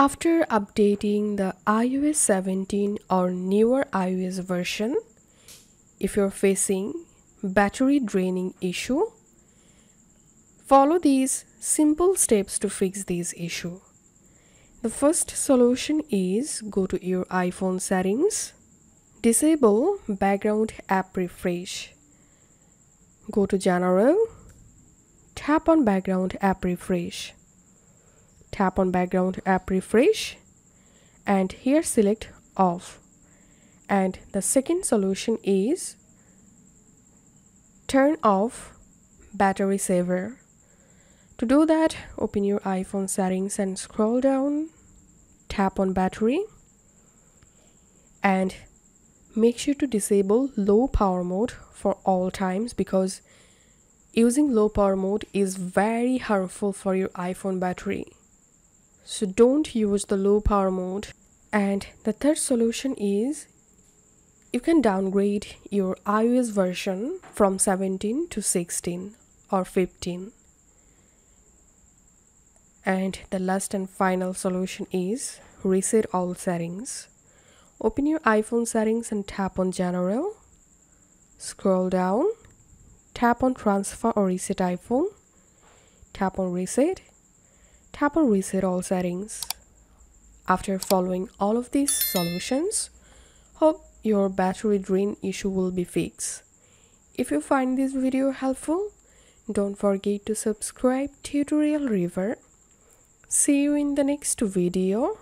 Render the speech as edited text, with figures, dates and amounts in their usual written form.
After updating the iOS 17 or newer iOS version, if you're facing battery draining issue, follow these simple steps to fix this issue. The first solution is go to your iPhone settings, disable background app refresh. Go to General, tap on background app refresh. Tap on background app refresh and here select off. And the second solution is turn off battery saver. To do that, open your iPhone settings and scroll down, tap on battery and make sure to disable low power mode for all times because using low power mode is very harmful for your iPhone battery. So don't use the low power mode. And the third solution is you can downgrade your iOS version from 17 to 16 or 15. And the last and final solution is reset all settings. Open your iPhone settings and tap on General. Scroll down, tap on Transfer or Reset iPhone. Tap on Reset. Tap on Reset all settings. After following all of these solutions, hope your battery drain issue will be fixed. If you find this video helpful, don't forget to subscribe Tutorial River. See you in the next video.